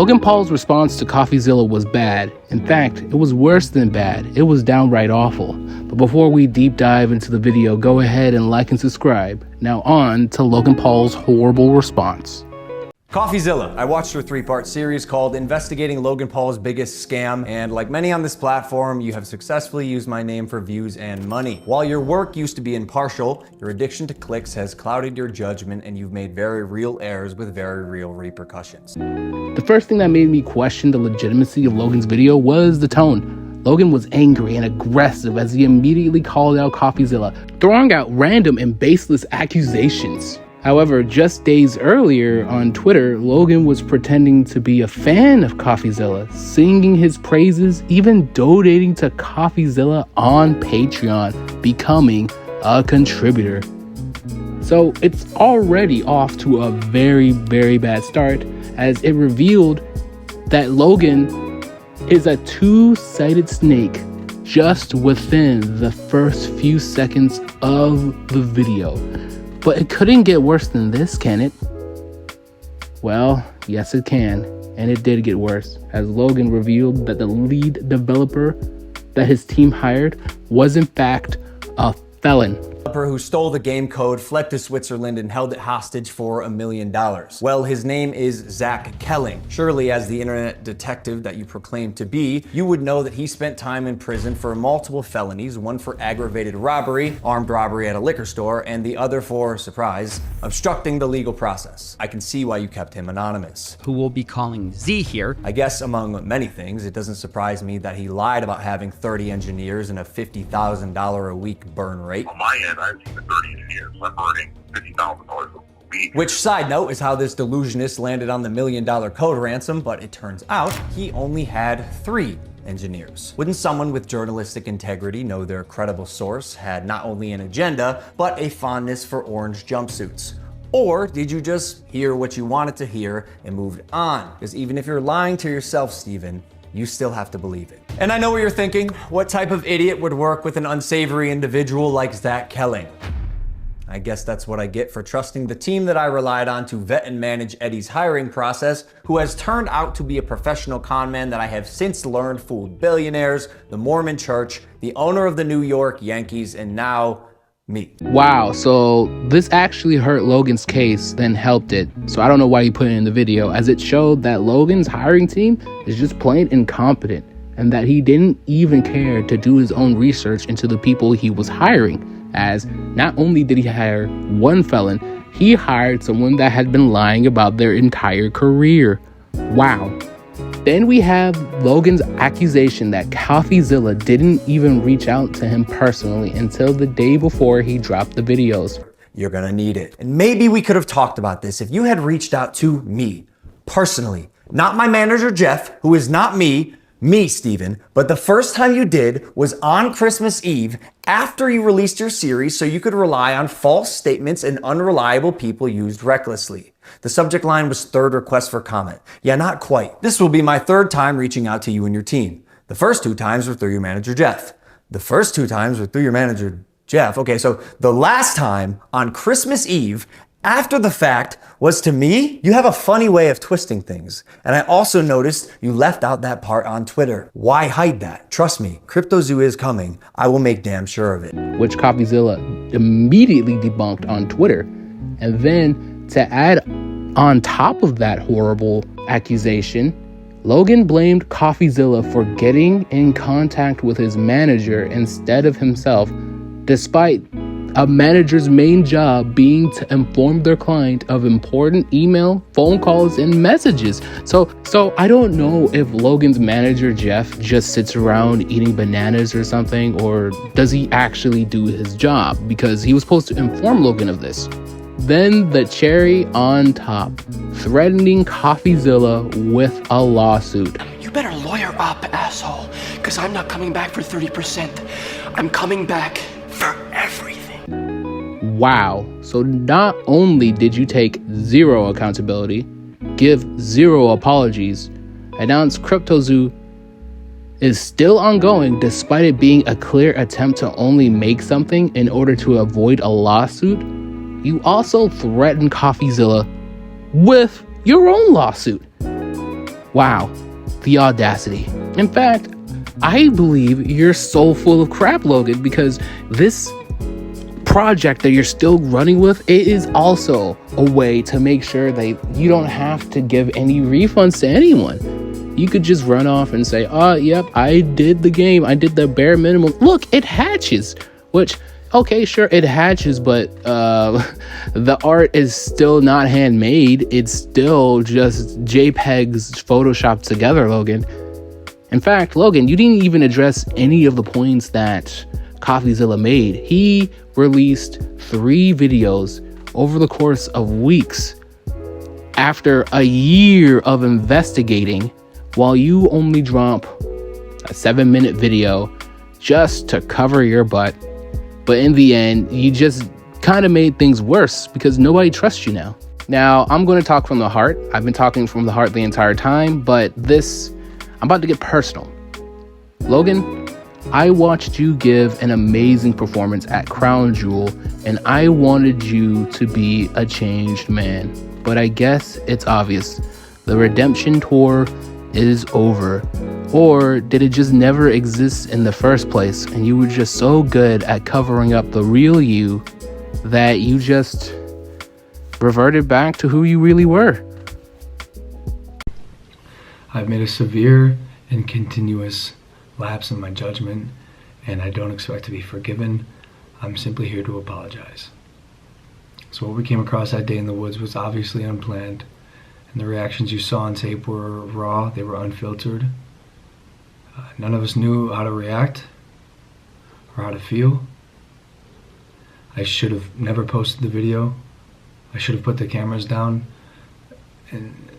Logan Paul's response to coffeezilla was bad. In fact, it was worse than bad. It was downright awful. But before we deep dive into the video, go ahead and like and subscribe. Now on to Logan Paul's horrible response. Coffeezilla. I watched your 3-part series called Investigating Logan Paul's Biggest Scam, and like many on this platform, you have successfully used my name for views and money. While your work used to be impartial, your addiction to clicks has clouded your judgment and you've made very real errors with very real repercussions. The first thing that made me question the legitimacy of Logan's video was the tone. Logan was angry and aggressive as he immediately called out coffeezilla, throwing out random and baseless accusations. However, just days earlier on Twitter, Logan was pretending to be a fan of coffeezilla, singing his praises, even donating to coffeezilla on Patreon, becoming a contributor. So it's already off to a very, very bad start, as it revealed that Logan is a two-sided snake just within the first few seconds of the video. But it couldn't get worse than this, can it? Well, yes it can, and it did get worse, as Logan revealed that the lead developer that his team hired was in fact a felon. Who stole the game code, fled to Switzerland, and held it hostage for $1 million. Well, his name is Zach Kelling. Surely, as the internet detective that you proclaim to be, you would know that he spent time in prison for multiple felonies, one for aggravated robbery, armed robbery at a liquor store, and the other for, surprise, obstructing the legal process. I can see why you kept him anonymous. Who we'll be calling Z here. I guess among many things, it doesn't surprise me that he lied about having 30 engineers and a $50,000 a week burn rate. On my end, I have 30 engineers. I'm burning $50,000 a week. Which, side note, is how this delusionist landed on the $1 million code ransom, but it turns out he only had 3 engineers. Wouldn't someone with journalistic integrity know their credible source had not only an agenda, but a fondness for orange jumpsuits? Or did you just hear what you wanted to hear and moved on? Because even if you're lying to yourself, Steven, you still have to believe it. And I know what you're thinking. What type of idiot would work with an unsavory individual like Zach Kelling? I guess that's what I get for trusting the team that I relied on to vet and manage Eddie's hiring process, who has turned out to be a professional con man that I have since learned fooled billionaires, the Mormon Church, the owner of the New York Yankees, and now me. Wow, so this actually hurt Logan's case, then helped it. So I don't know why he put it in the video, as it showed that Logan's hiring team is just plain incompetent, and that he didn't even care to do his own research into the people he was hiring, as not only did he hire one felon, he hired someone that had been lying about their entire career. Wow. Then we have Logan's accusation that coffeezilla didn't even reach out to him personally until the day before he dropped the videos. You're gonna need it. And maybe we could have talked about this if you had reached out to me personally, not my manager Jeff, who is not me, Steven, but the first time you did was on Christmas Eve after you released your series, so you could rely on false statements and unreliable people used recklessly. The subject line was third request for comment. Yeah, not quite. This will be my 3rd time reaching out to you and your team. The first 2 times were through your manager Jeff. The first 2 times were through your manager Jeff. Okay, so the last time on Christmas Eve, after the fact, was to me. You have a funny way of twisting things. And I also noticed you left out that part on Twitter. Why hide that? Trust me, Cryptozoo is coming. I will make damn sure of it. Which coffeezilla immediately debunked on Twitter. And then to add on top of that horrible accusation, Logan blamed coffeezilla for getting in contact with his manager instead of himself, despite a manager's main job being to inform their client of important email, phone calls, and messages. So I don't know if Logan's manager, Jeff, just sits around eating bananas or something, or does he actually do his job? Because he was supposed to inform Logan of this. Then the cherry on top, threatening coffeezilla with a lawsuit. You better lawyer up, asshole, because I'm not coming back for 30%. I'm coming back for everything. Wow. So not only did you take 0 accountability, give 0 apologies, announce Cryptozoo is still ongoing despite it being a clear attempt to only make something in order to avoid a lawsuit, you also threatened coffeezilla with your own lawsuit. Wow, the audacity. In fact, I believe you're so full of crap, Logan, because this project that you're still running with, it is also a way to make sure that you don't have to give any refunds to anyone. You could just run off and say, oh, yep, I did the game. I did the bare minimum. Look, it hatches, which, okay, sure, it hatches, but the art is still not handmade. It's still just JPEGs photoshopped together, Logan. In fact, Logan, you didn't even address any of the points that CoffeeZilla made. He released 3 videos over the course of weeks after a year of investigating, while you only drop a 7-minute video just to cover your butt. But in the end, you just kind of made things worse because nobody trusts you now. Now, I'm going to talk from the heart. I've been talking from the heart the entire time, but I'm about to get personal. Logan, I watched you give an amazing performance at Crown Jewel, and I wanted you to be a changed man. But I guess it's obvious. The redemption tour is over. Or did it just never exist in the first place, and you were just so good at covering up the real you that you just reverted back to who you really were? I've made a severe and continuous lapse in my judgment, and I don't expect to be forgiven. I'm simply here to apologize. So what we came across that day in the woods was obviously unplanned, and the reactions you saw on tape were raw, they were unfiltered. None of us knew how to react or how to feel. I should have never posted the video. I should have put the cameras down and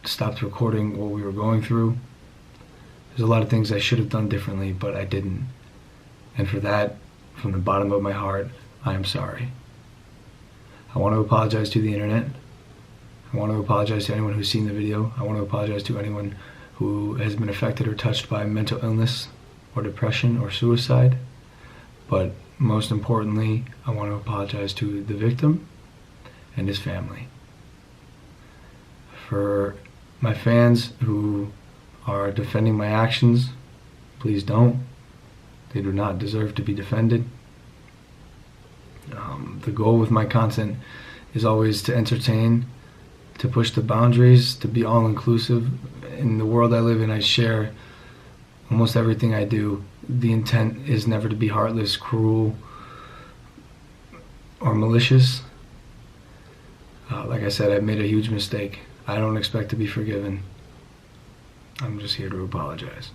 stopped recording what we were going through. There's a lot of things I should have done differently, but I didn't. And for that, from the bottom of my heart, I am sorry. I want to apologize to the internet. I want to apologize to anyone who's seen the video. I want to apologize to anyone who has been affected or touched by mental illness or depression or suicide. But most importantly, I want to apologize to the victim and his family. For my fans who are defending my actions, please don't. They do not deserve to be defended. The goal with my content is always to entertain, to push the boundaries, to be all-inclusive. In the world I live in, I share almost everything I do. The intent is never to be heartless, cruel, or malicious. Like I said, I've made a huge mistake. I don't expect to be forgiven. I'm just here to apologize.